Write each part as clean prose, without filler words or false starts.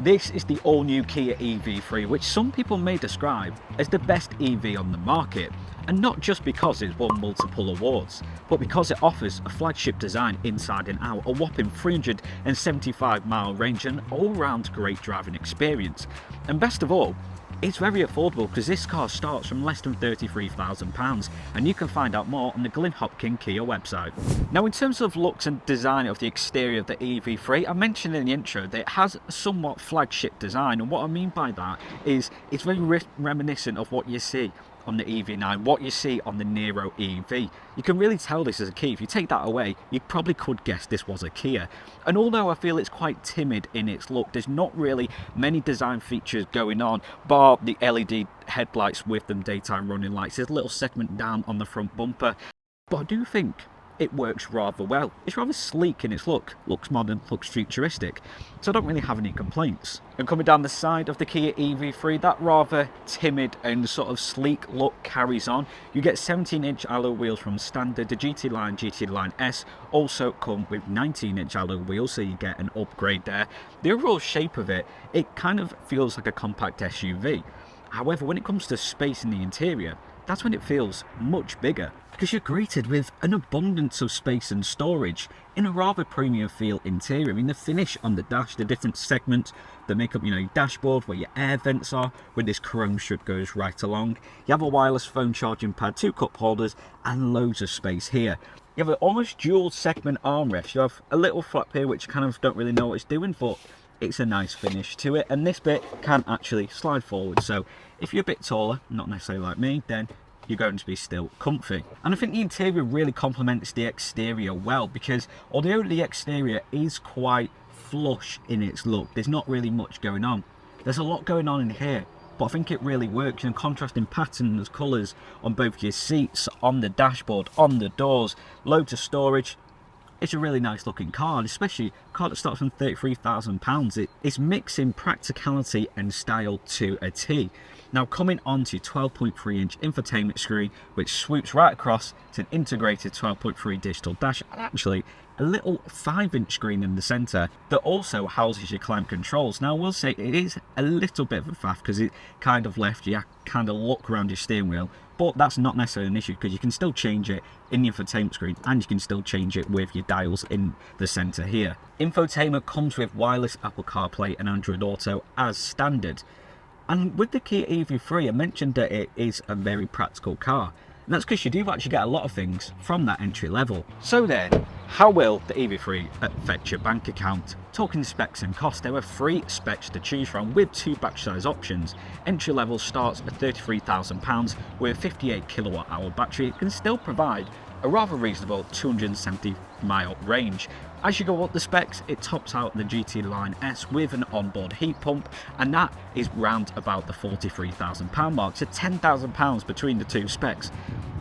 This is the all-new Kia EV3, which some people may describe as the best EV on the market. And not just because it's won multiple awards, but because it offers a flagship design inside and out, a whopping 375-mile range and all-round great driving experience. And best of all, it's very affordable because this car starts from less than £33,000, and you can find out more on the Glyn Hopkin Kia website. Now, in terms of looks and design of the exterior of the EV3, I mentioned in the intro that it has a somewhat flagship design, and what I mean by that is it's very reminiscent of what you see on the EV9, what you see on the Nero EV. You can really tell this is a Kia. If you take that away, you probably could guess this was a Kia. And although I feel it's quite timid in its look, there's not really many design features going on, bar the LED headlights with them daytime running lights. There's a little segment down on the front bumper, but I do think it works rather well. It's rather sleek in its look, looks modern, looks futuristic, so I don't really have any complaints. And coming down the side of the Kia EV3, that rather timid and sort of sleek look carries on. You get 17-inch alloy wheels from standard. The GT Line S also come with 19-inch alloy wheels, so you get an upgrade there. The overall shape of it kind of feels like a compact SUV. However, when it comes to space in the interior, that's when it feels much bigger, because you're greeted with an abundance of space and storage in a rather premium feel interior. I mean, the finish on the dash, the different segments that make up, your dashboard, where your air vents are, where this chrome strip goes right along. You have a wireless phone charging pad, 2 cup holders, and loads of space here. You have an almost dual segment armrest. You have a little flap here, which you kind of don't really know what it's doing, but it's a nice finish to it, and this bit can actually slide forward, so if you're a bit taller, not necessarily like me, then you're going to be still comfy. And I think the interior really complements the exterior well, because although the exterior is quite flush in its look, there's not really much going on. There's a lot going on in here, but I think it really works in contrasting patterns, colours on both your seats, on the dashboard, on the doors, loads of storage. It's a really nice looking car, especially a car that starts from £33,000. It's mixing practicality and style to a T. Now, coming onto 12.3-inch infotainment screen, which swoops right across to an integrated 12.3 digital dash, and actually a little 5-inch screen in the centre that also houses your climate controls. Now, I will say it is a little bit of a faff because it kind of left you kind of look around your steering wheel, but that's not necessarily an issue because you can still change it in the infotainment screen, and you can still change it with your dials in the centre here. Infotainment comes with wireless Apple CarPlay and Android Auto as standard. And with the Kia EV3, I mentioned that it is a very practical car. And that's because you do actually get a lot of things from that entry level. So then, how will the EV3 affect your bank account? Talking specs and cost, there are 3 specs to choose from with 2 battery size options. Entry level starts at £33,000 with a 58 kilowatt hour battery. It can still provide a rather reasonable 270-mile range. As you go up the specs, it tops out the GT Line S with an onboard heat pump, and that is round about the £43,000 mark, so £10,000 between the 2 specs.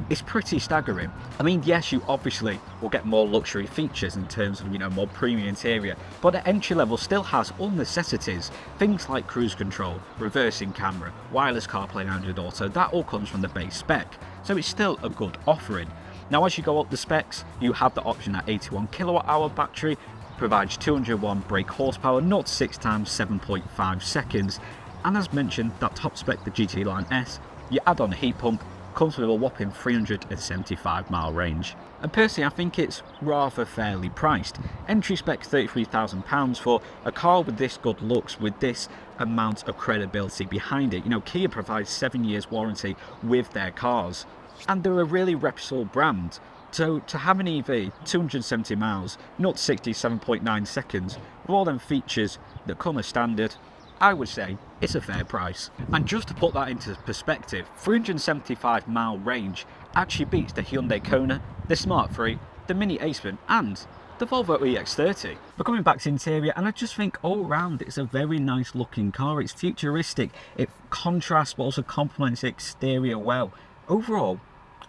It's pretty staggering. I mean, yes, you obviously will get more luxury features in terms of, more premium interior, but the entry level still has all necessities. Things like cruise control, reversing camera, wireless CarPlay and Android Auto, that all comes from the base spec, so it's still a good offering. Now, as you go up the specs, you have the option at 81 kilowatt hour battery, provides 201 brake horsepower, 0 to 6 times 7.5 seconds. And as mentioned, that top spec, the GT Line S, you add on a heat pump, comes with a whopping 375-mile range. And personally, I think it's rather fairly priced. Entry spec £33,000 for a car with this good looks, with this amount of credibility behind it. Kia provides 7 years warranty with their cars, and they're a really reputable brand. So to have an EV, 270 miles, 0 to 60, 7.9 seconds, with all them features that come as standard, I would say it's a fair price. And just to put that into perspective, 375-mile range actually beats the Hyundai Kona, the Smart 3, the Mini Aceman, and the Volvo EX30. But coming back to interior, and I just think all round it's a very nice looking car. It's futuristic, it contrasts but also complements the exterior well. Overall,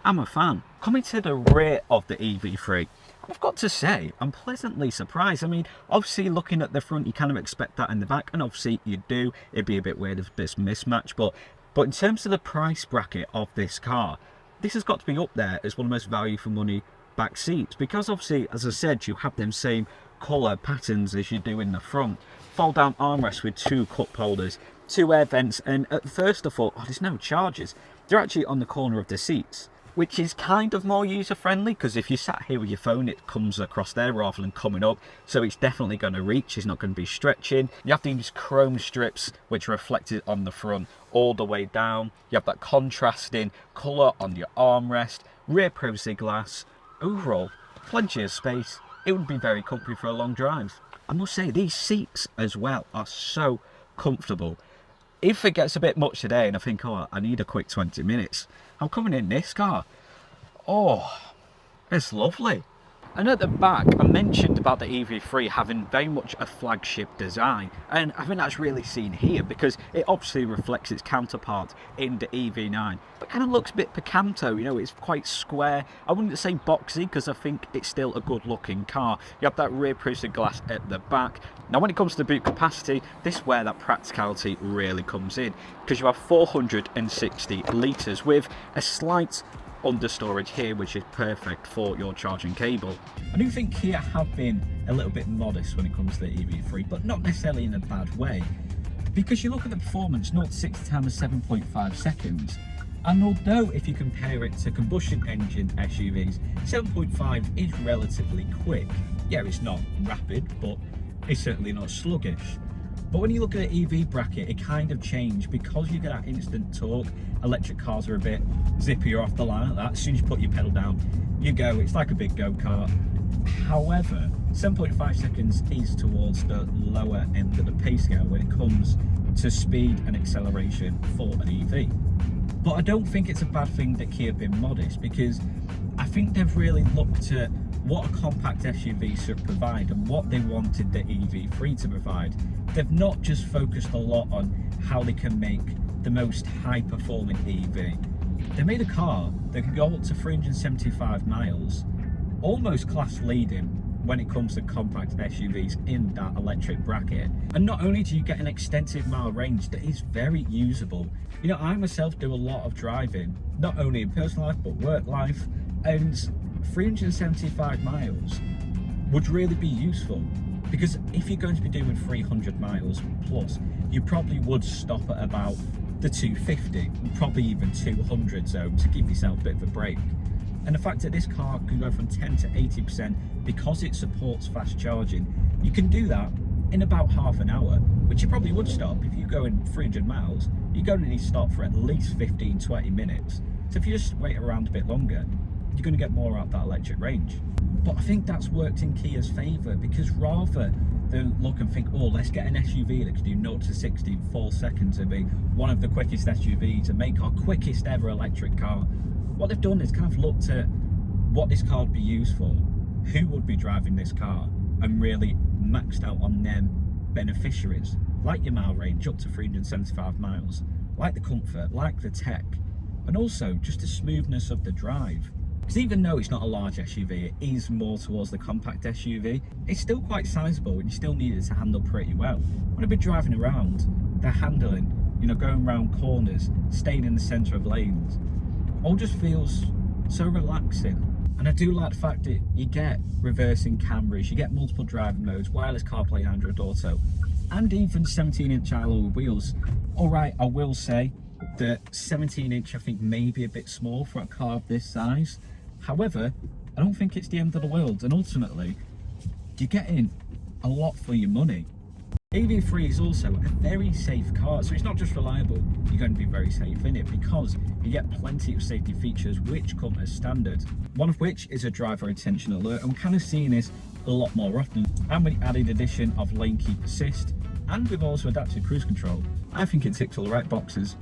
I'm a fan. Coming to the rear of the EV3, I've got to say, I'm pleasantly surprised. I mean, obviously looking at the front, you kind of expect that in the back, and obviously you do. It'd be a bit weird if it's a mismatch, but in terms of the price bracket of this car, this has got to be up there as one of the most value for money back seats, because obviously, as I said, you have them same colour patterns as you do in the front. Fold down armrests with 2 cup holders, 2 air vents, and at first I thought, oh, there's no chargers. They're actually on the corner of the seats, which is kind of more user friendly, because if you sat here with your phone, it comes across there rather than coming up, so it's definitely going to reach, it's not going to be stretching. You have these chrome strips which are reflected on the front all the way down. You have that contrasting colour on your armrest, rear privacy glass. Overall, plenty of space. It would be very comfy for a long drive. I must say, these seats as well are so comfortable. If it gets a bit much today and I think, oh, I need a quick 20 minutes, I'm coming in this car. Oh, it's lovely. And at the back, I mentioned about the EV3 having very much a flagship design, and I think that's really seen here because it obviously reflects its counterpart in the EV9. It kind of looks a bit Picanto, you know, it's quite square. I wouldn't say boxy because I think it's still a good looking car. You have that rear privacy glass at the back. Now when it comes to boot capacity, this is where that practicality really comes in, because you have 460 litres with a slight understorage here, which is perfect for your charging cable. I do think Kia have been a little bit modest when it comes to the EV3, but not necessarily in a bad way, because you look at the performance, 0 to 60 time of 7.5 seconds, and although if you compare it to combustion engine SUVs, 7.5 is relatively quick. Yeah, it's not rapid, but it's certainly not sluggish. But when you look at the EV bracket, it kind of changed because you get that instant torque. Electric cars are a bit zippier off the line like that. As soon as you put your pedal down, you go. It's like a big go-kart. However, 7.5 seconds is towards the lower end of the pay scale when it comes to speed and acceleration for an EV. But I don't think it's a bad thing that Kia have been modest, because I think they've really looked at what a compact SUV should provide and what they wanted the EV3 to provide. They've not just focused a lot on how they can make the most high-performing EV. They made a car that can go up to 375 miles, almost class-leading when it comes to compact SUVs in that electric bracket. And not only do you get an extensive mile range that is very usable. You know, I myself do a lot of driving, not only in personal life but work life, and 375 miles would really be useful, because if you're going to be doing 300 miles plus, you probably would stop at about the 250, probably even 200 zone to give yourself a bit of a break. And the fact that this car can go from 10 to 80% because it supports fast charging, you can do that in about half an hour, which you probably would stop. If you're going 300 miles, you're going to need to stop for at least 15-20 minutes. So if you just wait around a bit longer, you're going to get more out of that electric range. But I think that's worked in Kia's favour, because rather than look and think, oh, let's get an SUV that can do 0 to 60 in 4 seconds and be one of the quickest SUVs and make our quickest ever electric car, what they've done is kind of looked at what this car would be used for, who would be driving this car, and really maxed out on them beneficiaries, like your mile range up to 375 miles, like the comfort, like the tech, and also just the smoothness of the drive. Because even though it's not a large SUV, it is more towards the compact SUV, it's still quite sizable and you still need it to handle pretty well. When I've been driving around, the handling, you know, going around corners, staying in the centre of lanes, all just feels so relaxing. And I do like the fact that you get reversing cameras, you get multiple driving modes, wireless CarPlay, Android Auto, and even 17-inch alloy wheels. Alright, I will say that 17-inch I think may be a bit small for a car of this size. However, I don't think it's the end of the world, and ultimately, you're getting a lot for your money. EV3 is also a very safe car, so it's not just reliable, you're going to be very safe in it, because you get plenty of safety features which come as standard. One of which is a driver attention alert, and we're kind of seeing this a lot more often. And with the added addition of lane keep assist, and with also adaptive cruise control, I think it ticks all the right boxes.